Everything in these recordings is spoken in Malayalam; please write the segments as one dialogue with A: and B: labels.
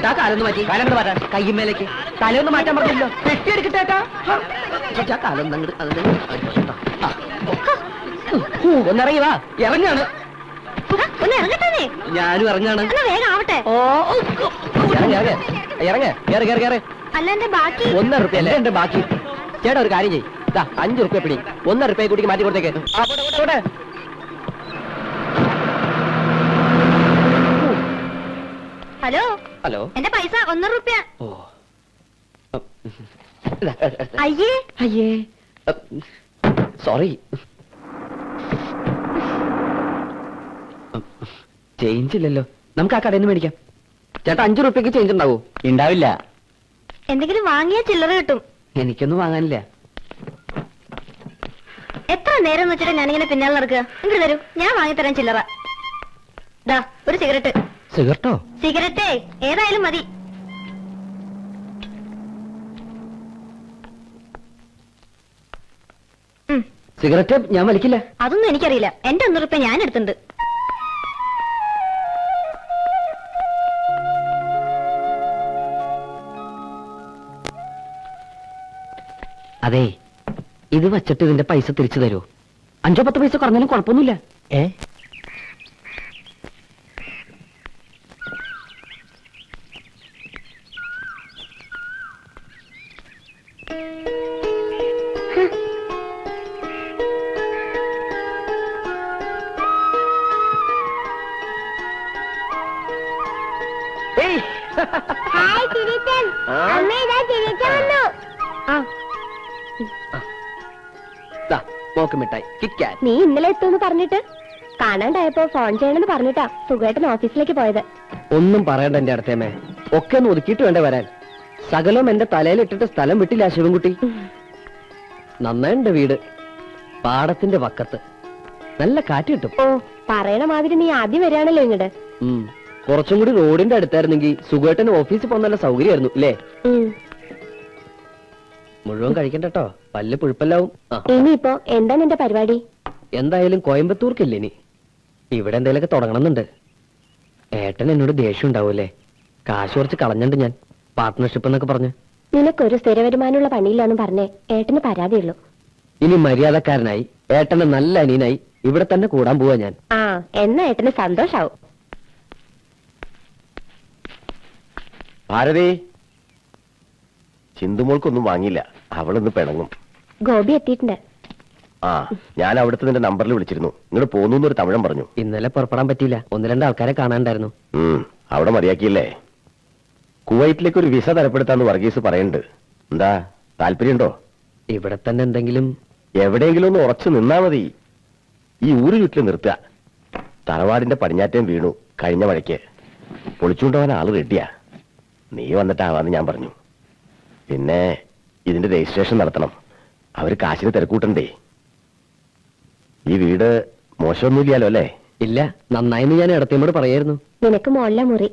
A: ചേട്ടാ കാലൊന്ന് മാറ്റി. കാലങ്ങോട്ട് മാറ്റാൻ കയ്യുമേലേക്ക് തലയൊന്ന് മാറ്റാൻ പറഞ്ഞല്ലോ. പെട്ടി എടുക്കട്ടെ ചേട്ടാ. ചേട്ടാ കാലൊന്നും ഒന്നിറങ്ങി വാ. ഇറങ്ങാണ്. ഞാനും ഇറങ്ങാണ്. ഒന്നര റുപ്യ അല്ലേ എന്റെ ബാക്കി. ചേട്ടാ ഒരു കാര്യം ചെയ്യും. 5 റുപ്യ പിടി. 1 റുപ്യ കൂടി മാറ്റി കൊടുത്തേക്ക്.
B: ഹലോ
A: ഹലോ,
B: എന്റെ പൈസ 1 റുപ്യ.
A: ഓ
B: അയ്യേ
A: അയ്യേ സോറി. ചേഞ്ച് ഇല്ലല്ലോ. നമുക്ക് ആ കടയിൽ നിന്ന് മേടിക്കാം. ചേട്ടാ 5 റുപ്യക്ക് ചേഞ്ച് ഉണ്ടാവോ? ഉണ്ടാവില്ല.
B: എന്തെങ്കിലും വാങ്ങിയാ ചില്ലറ കിട്ടും.
A: എനിക്കൊന്നും വാങ്ങാനില്ല.
B: എത്ര നേരം വെച്ചിട്ട് ഞാനിങ്ങനെ പിന്നാലെ നടക്കുക. ഇങ്ങോട്ട് തരൂ, ഞാൻ വാങ്ങിത്തരാൻ ചില്ലറ. ദാ ഒരു സിഗരറ്റ്.
A: സിഗരറ്റോ?
B: സിഗരറ്റേ ഏതായാലും മതി.
A: സിഗരറ്റ് ഞാൻ വലിക്കില്ല.
B: അതൊന്നും എനിക്കറിയില്ല. എന്റെ 1 റുപ്യ ഞാൻ എടുത്തിട്ടുണ്ട്.
A: അതെ, ഇത് വച്ചിട്ട് ഇതിന്റെ പൈസ തിരിച്ചു തരുമോ? 5-10 പൈസ കുറഞ്ഞാലും കുഴപ്പമൊന്നുമില്ല.
B: നീ ഇന്നലെ എത്തുമെന്ന് പറഞ്ഞിട്ട് കാണാണ്ടായപ്പോ ഫോൺ ചെയ്യണമെന്ന് പറഞ്ഞിട്ടാ സുഖമായിട്ട് ഓഫീസിലേക്ക് പോയത്.
A: ഒന്നും പറയണ്ട എന്റെ അടുത്തേമേ. ഒക്കെ ഒന്ന് ഒതുക്കിയിട്ട് വേണ്ടേ വരാൻ. സകലവും എന്റെ തലയിലിട്ടിട്ട് സ്ഥലം വിട്ടില്ല ശിവൻകുട്ടി. നന്നായിണ്ട് വീട്. പാടത്തിന്റെ വക്കത്ത് നല്ല കാറ്റ് കിട്ടും.
B: ഓ, പറയണ മാതിരി നീ ആദ്യം വരികയാണല്ലോ ഇങ്ങോട്ട്.
A: കുറച്ചും കൂടി റോഡിന്റെ അടുത്തായിരുന്നെങ്കിൽ സുഖമായിട്ടന് ഓഫീസിൽ പോകാൻ നല്ല സൗകര്യമായിരുന്നു ഇല്ലേ? മുഴുവൻ കഴിക്കണ്ടോ, പല്ല് പുഴുപ്പല്ലാവും.
B: ഇനിയിപ്പോ എന്താ നിന്റെ പരിപാടി?
A: എന്തായാലും കോയമ്പത്തൂർക്കില്ലേ ഇനി. ഇവിടെ എന്തെങ്കിലുമൊക്കെ തുടങ്ങണമെന്നുണ്ട്. ഏട്ടൻ എന്നോട് ദേഷ്യം ഉണ്ടാവൂല്ലേ? കാശ് കുറച്ച് കളഞ്ഞിട്ടുണ്ട് ഞാൻ, പാർട്ട്ണർഷിപ്പ് എന്നൊക്കെ പറഞ്ഞു.
B: നിനക്കൊരു സ്ഥിര വരുമാനമുള്ള പണിയില്ലാന്ന് പറഞ്ഞേ ഏട്ടന് പരാതിയുള്ളൂ.
A: ഇനി മര്യാദക്കാരനായി ഏട്ടന്റെ നല്ല അനിയനായി ഇവിടെ തന്നെ കൂടാൻ പോവാ ഞാൻ.
B: ആ, എന്നാ ഏട്ടന് സന്തോഷാവും.
C: ഭാരതി, ചിന്തുമോൾക്കൊന്നും വാങ്ങിയില്ല. അവളൊന്ന് പിണങ്ങും.
B: ഗോപി എത്തിയിട്ടുണ്ട്.
C: ആ, ഞാൻ അവിടുത്തെ നിന്റെ നമ്പറിൽ വിളിച്ചിരുന്നു. ഇങ്ങോട്ട് പോന്നു ഒരു തമിഴൻ പറഞ്ഞു.
A: ഇന്നലെ പുറപ്പെടാൻ പറ്റിയില്ല. 1-2 ആൾക്കാരെ കാണാണ്ടായിരുന്നു.
C: അവിടെ മതിയാക്കിയില്ലേ? കുവൈറ്റിലേക്ക് ഒരു വിസ തരപ്പെടുത്താന്ന് വർഗീസ് പറയുന്നുണ്ട്. എന്താ താല്പര്യമുണ്ടോ?
A: ഇവിടെ തന്നെ എന്തെങ്കിലും
C: എവിടെയെങ്കിലും ഒന്ന് ഉറച്ചു നിന്നാ മതി. ഈ ഊര് ചുറ്റിൽ നിർത്തുക. തറവാടിന്റെ പടിഞ്ഞാറ്റം വീണു കഴിഞ്ഞ മഴയ്ക്ക്. പൊളിച്ചുകൊണ്ടുപോകാൻ ആള് റെഡിയാ. നീ വന്നിട്ടാവാന്ന് ഞാൻ പറഞ്ഞു. പിന്നെ ഇതിന്റെ രജിസ്ട്രേഷൻ നടത്തണം. അവര് കാശിന് തിരക്കൂട്ടണ്ടേ. ഈ വീട് മോശമൊന്നുമില്ലല്ലോ അല്ലേ?
A: ഇല്ല, നന്നായിന്ന് ഞാൻ ഇടത്തേമോട് പറയായിരുന്നു.
B: നിനക്ക് മോളിലെ മുറി.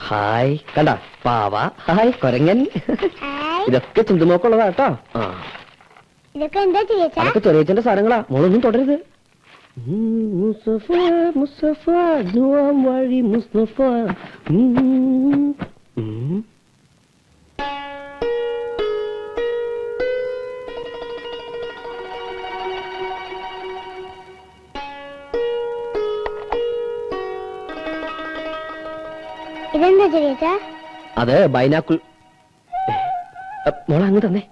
A: ഹായ്, കണ്ട പാവ. ഹായ് കൊരങ്ങൻ. ഇതൊക്കെ ചിന്തുമോക്കുള്ളതാ കേട്ടോ.
B: ഇതൊക്കെ എന്താ ചേച്ചാ?
A: അതൊക്കെ ചെറിയച്ഛന്റെ സാധനങ്ങളാ. മോളൊന്നും തുടരുത്. മുസ്തഫ മുസ്തഫ വഴി മുസ്തഫ.
B: ഇതെന്താ ചേച്ചാ?
A: അത് ബൈനാക്കുൾ. മോളെ അങ്ങ് തന്നെ.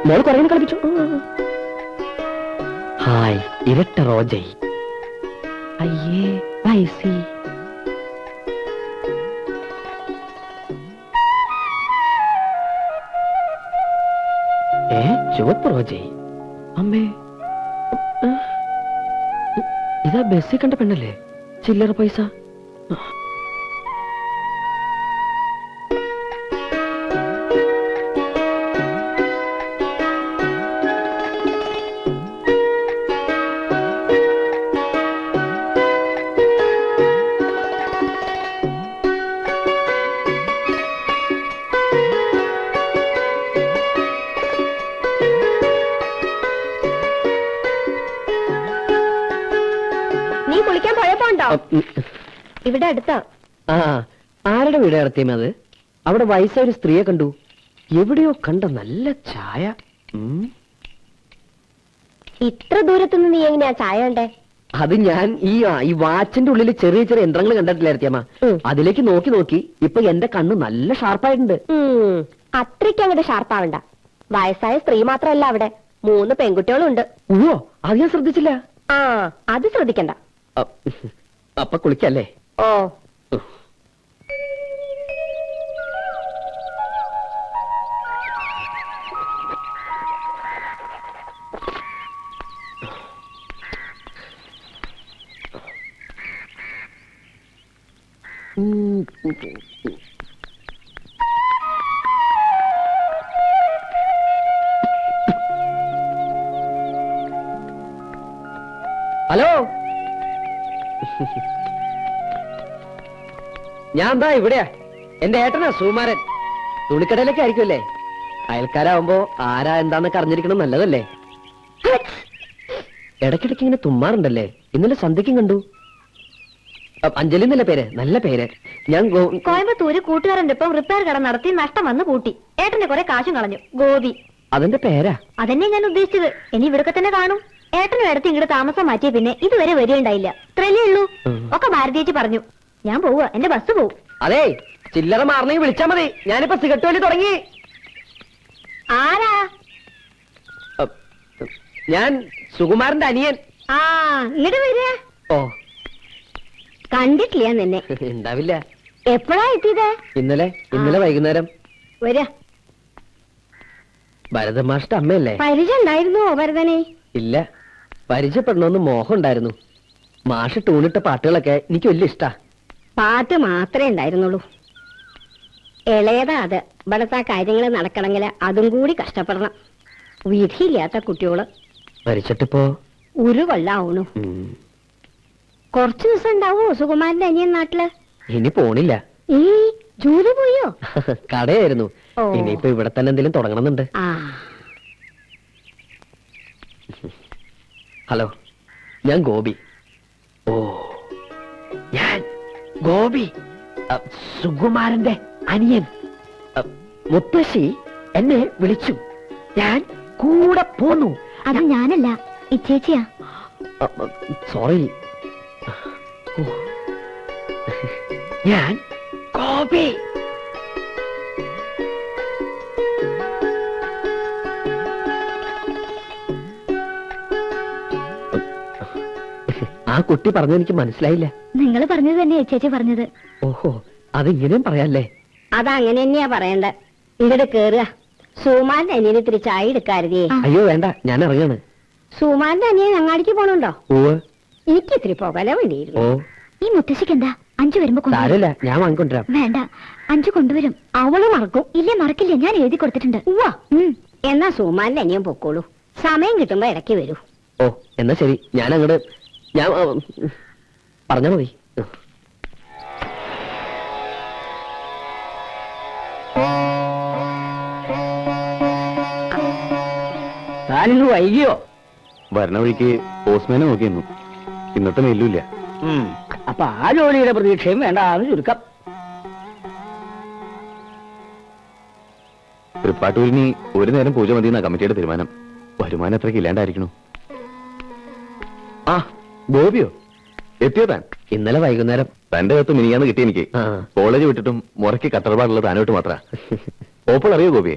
A: മോള് കുറേ കളിപ്പിച്ചു. ഹായ്, ഇരട്ട റോജൈ. അയ്യേ ഐസി. ചുവപ്പ് റോജൈ. അമ്മേ, ഇതാ ബസ്സിൽ കണ്ട പെണ്ണല്ലേ? ചില്ലറ പൈസ.
B: ഇവിടെ അടുത്താ.
A: ആ ആരുടെ വീട് നടത്തിയമേ അത്? അവിടെ വയസ്സായ ഒരു സ്ത്രീയെ കണ്ടു. എവിടെയോ കണ്ട നല്ല ചായ.
B: ഇത്ര ദൂരത്തുനിന്ന് നീ എങ്ങനെയാ ചായ കണ്ടേ?
A: അത് ഞാൻ ഈ വാച്ചിന്റെ ഉള്ളിൽ ചെറിയ ചെറിയ യന്ത്രങ്ങൾ കണ്ടിട്ടില്ല അടുത്തിയമ്മ. അതിലേക്ക് നോക്കി നോക്കി ഇപ്പൊ എന്റെ കണ്ണ് നല്ല ഷാർപ്പായിട്ടുണ്ട്.
B: അത്രയ്ക്ക് അങ്ങോട്ട് ഷാർപ്പാവണ്ട. വയസ്സായ സ്ത്രീ മാത്രമല്ല, അവിടെ 3 പെൺകുട്ടികളും ഉണ്ട്.
A: ഓ അത് ഞാൻ ശ്രദ്ധിച്ചില്ല.
B: ആ അത് ശ്രദ്ധിക്കണ്ട.
A: അപ്പൊ കുളിക്കല്ലേ?
B: ഓ
A: ഹലോ, ഞാൻ എന്താ ഇവിടെയാ. എന്റെ ഏട്ടനാ സുകുമാരൻ. തുണിക്കടയിലൊക്കെ ആയിരിക്കുമല്ലേ? അയൽക്കാരാവുമ്പോ ആരാ എന്താന്നൊക്കെ അറിഞ്ഞിരിക്കണം, നല്ലതല്ലേ? ഇടയ്ക്കിടയ്ക്ക് ഇങ്ങനെ തുമ്മാറുണ്ടല്ലേ? ഇന്നലെ സന്ധ്യക്കും കണ്ടു. അഞ്ജലി എന്നല്ല പേര്, നല്ല പേര്. ഞാൻ
B: കോയമ്പത്തൂര് കൂട്ടുകാരന്റെ ഒപ്പം റിപ്പയർ കട നടത്തി നഷ്ടം വന്ന് കൂട്ടി. ഏട്ടന്റെ കുറെ കാശും കളഞ്ഞു. ഗോപി
A: അതിന്റെ പേരാ?
B: അതന്നെ ഞാൻ ഉദ്ദേശിച്ചത്. ഇനി ഇവിടൊക്കെ തന്നെ കാണും. ഏട്ടനും എടുത്ത് ഇങ്ങോട്ട് താമസം മാറ്റിയ പിന്നെ ഇതുവരെ വരികയുണ്ടായില്ല. ഇത്രയല്ലേ ഉള്ളൂ. ഒക്കെ ഭാരതീയച്ചി പറഞ്ഞു. ഞാൻ പോവുക, എന്റെ ബസ് പോവും.
A: അതെ, ചില്ലറ മാറണമെങ്കിൽ വിളിച്ചാ മതി. ഞാനിപ്പോ സിഗരറ്റ് വലി തുടങ്ങി.
B: ആരാ?
A: ഞാൻ സുകുമാരന്റെ അനിയൻ.
B: ആ ഇങ്ങോട്ട് വരിക.
A: ഓ
B: കണ്ടിട്ടില്ല നിന്നെ.
A: ഉണ്ടാവില്ല.
B: എപ്പോഴാ എത്തിയത്?
A: ഇന്നലെ വൈകുന്നേരം.
B: വരാ.
A: ഭരതമാഷ്ട അമ്മയല്ലേ?
B: പരിചയം ഉണ്ടായിരുന്നോ ഭരതനെ?
A: ഇല്ല, പരിചയപ്പെടണമെന്ന് മോഹം ഉണ്ടായിരുന്നു. മാഷ് ടൂണിട്ട പാട്ടുകളൊക്കെ എനിക്ക് വലിയ ഇഷ്ടാ.
B: പാട്ട് മാത്രമേ ഉണ്ടായിരുന്നുള്ളൂ. ഇളയതാ അത്. ഇവിടത്തെ കാര്യങ്ങൾ നടക്കണമെങ്കിൽ അതും കൂടി കഷ്ടപ്പെടണം. വിധിയില്ലാത്ത കുട്ടികള്
A: മരിച്ചിട്ടിപ്പോ
B: ഒരു കൊല്ലാവണു. കുറച്ചു ദിവസം ഉണ്ടാവോ സുകുമാരന്റെ അനിയൻ നാട്ടില്?
A: ഇനി പോണില്ല.
B: ഈ ജോലി പോയോ?
A: കടയായിരുന്നു. ഇനിയിപ്പോ ഇവിടെ തന്നെ എന്തെങ്കിലും തുടങ്ങണമെന്നുണ്ട്. ഹലോ, ഞാൻ ഗോപി. ഓ ഞാൻ ഗോപി, സുകുമാരന്റെ അനിയൻ. മുത്തശ്ശി എന്നെ വിളിച്ചു, ഞാൻ കൂടെ പോന്നു.
B: അത് ഞാനല്ല, ഇച്ചേച്ചിയാ.
A: സോറി. ഞാൻ ഗോപി. ആ കുട്ടി പറഞ്ഞത് എനിക്ക് മനസ്സിലായില്ല.
B: നിങ്ങൾ പറഞ്ഞത് തന്നെ ചേച്ചി പറഞ്ഞത്.
A: ഓഹോ, അതിങ്ങനെയും പറയാല്ലേ?
B: അതങ്ങനെ തന്നെയാ പറയണ്ട. ഇങ്ങോട്ട് കേറുക. സുമാന്റെ അനിയന് ഇത്തിരി ചായ എടുക്കാരുതേ.
A: അയ്യോ വേണ്ട, ഞാൻ ഇറങ്ങാണ്.
B: സുമാന്റെ അനിയൻ അങ്ങാടിക്ക് പോണുണ്ടോ? എനിക്ക് ഇത്തിരി പോകല
A: ഓ
B: വേണ്ടിയിരുന്നു. ഈ മുത്തശ്ശിക്ക് എന്താ? 5 വരുമ്പോ
A: സാരമില്ല, ഞാൻ വാങ്ങിക്കൊണ്ടിരാം.
B: വേണ്ട, 5 കൊണ്ടുവരും. അവള് മറക്കും. ഇല്ലേ, മറക്കില്ല. ഞാൻ എഴുതി കൊടുത്തിട്ടുണ്ട്. എന്നാ സുമാന്റെ അനിയൻ പൊക്കോളൂ. സമയം കിട്ടുമ്പോ ഇടയ്ക്ക് വരൂ.
A: ഓ എന്നാ ശരി, ഞാൻ അങ്ങോട്ട് പറഞ്ഞാ മതി.
D: താനിന്ന് വൈകിയോ?
C: വരണ വഴിക്ക് പോസ്റ്റ്മാനെ നോക്കിയിരുന്നു. ഇന്നത്തെ മെയിലുമില്ല.
D: അപ്പൊ ആ ജോലിയുടെ പ്രതീക്ഷയും വേണ്ടാന്ന് ചുരുക്കം.
C: തൃപ്പാട്ടൂരിനി ഒരു നേരം പൂജ മതിയെന്ന കമ്മിറ്റിയുടെ തീരുമാനം. വരുമാനം എത്രയ്ക്ക് ഇല്ലാണ്ടായിരിക്കണു. ആ ഗോപിയോ എത്തിയോ താൻ?
A: ഇന്നലെ വൈകുന്നേരം.
C: തന്റെ കത്ത് മിനിയാന്ന് കിട്ടി എനിക്ക്. കോളേജ് വിട്ടിട്ടും മുറയ്ക്ക് കട്ടർപാടുള്ള താനോട്ട് മാത്ര. ഓപ്പോൾ അറിയോ ഗോപിയെ?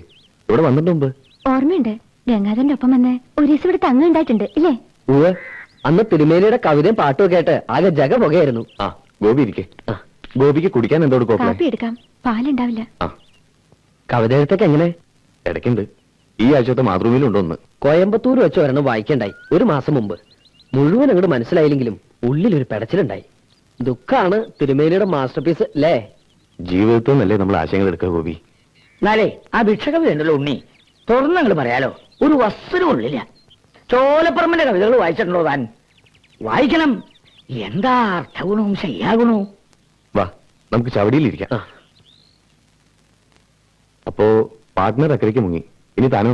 C: ഇവിടെ വന്നിട്ട് മുമ്പ്
B: ഓർമ്മയുണ്ട്. ഗംഗാധരന്റെ ഒപ്പം വന്ന് ഒരു ദിവസം ഇവിടെ തങ്ങ ഉണ്ടായിട്ടുണ്ട് ഇല്ലേ?
A: ഉവ്വ്, അന്ന് തിരുമേനിയുടെ കവിതയും പാട്ടും കേട്ട് ആകെ ജഗ പുകയായിരുന്നു.
C: ആ ഗോപി ഇരിക്കെ. ഗോപിക്ക് കുടിക്കാൻ എന്തോട്
B: കാപ്പി എടുക്കാം. പാലുണ്ടാവില്ല.
A: കവിത എഴുത്തൊക്കെ എങ്ങനെ?
C: ഇടയ്ക്കുണ്ട്. ഈ ആഴ്ചത്തെ മാതൃഭൂമിയിലുണ്ടോന്ന്.
A: കോയമ്പത്തൂർ വെച്ച് ഒരെണ്ണം വായിക്കണ്ടായി 1 മാസം മുമ്പ്. മുഴുവൻ അങ്ങോട്ട് മനസ്സിലായില്ലെങ്കിലും ഉള്ളിലൊരു പെടച്ചിലുണ്ടായി. ദുഃഖാണ് തിരുമേനിയുടെ മാസ്റ്റർ പീസ് അല്ലേ?
C: ജീവിതത്തിൽ നിന്നല്ലേ നമ്മൾ ആശയങ്ങൾ എടുക്കുക ഗോപി.
D: എന്നാലേ ആ ഭിക്ഷകവി ഉണ്ടല്ലോ ഉണ്ണി, തുറന്നങ്ങൾ പറയാലോ, ഒരു വസ്തുവും ഉള്ളില്ല. ചോലപ്പറമ്പിന്റെ കവിതകൾ വായിച്ചിട്ടുണ്ടോ താൻ? വായിക്കണം. എന്താ അർത്ഥഗുണവും ശയ്യാഗുണവും.
C: വാ നമുക്ക് ചവടിയിലിരിക്കാം. അപ്പോ പാർട്ട്ണർ അക്കരയ്ക്ക് മുങ്ങി. ഇനി താനോ?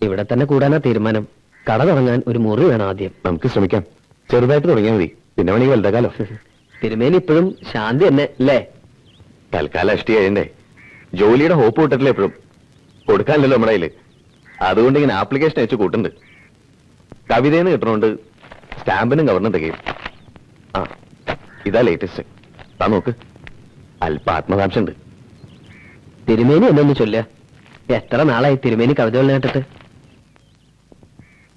A: ഇവിടെ തന്നെ കൂടാനാ തീരുമാനം. കട തുടങ്ങാൻ ഒരു മുറി വേണം ആദ്യം.
C: നമുക്ക് ശ്രമിക്കാം. ചെറുതായിട്ട് തുടങ്ങിയാൽ മതി. പിന്നെ വേണമെങ്കിൽ വലുതാക്കാലോ.
A: തിരുമേനി ഇപ്പോഴും ശാന്തി തന്നെ അല്ലേ?
C: തൽക്കാലം അഷ്ടി കഴിയണ്ടേ. ജോലിയുടെ ഹോപ്പ് വിട്ടിട്ടില്ല എപ്പോഴും. കൊടുക്കാനല്ലോ നമ്മുടെ കയ്യില്. അതുകൊണ്ട് ഇങ്ങനെ ആപ്ലിക്കേഷൻ അയച്ചു കൂട്ടുണ്ട്. കവിതയെന്ന് കിട്ടണോണ്ട് സ്റ്റാമ്പിനും കവറിനും തികയും. ആ ഇതാ ലേറ്റസ്റ്റ്. താ നോക്ക്. അല്പ ആത്മകാംക്ഷ ഉണ്ട്.
A: തിരുമേനി എന്നൊന്ന് ചൊല്ലുക. എത്ര നാളായി തിരുമേനി കവിതകൾ കേട്ടിട്ട്.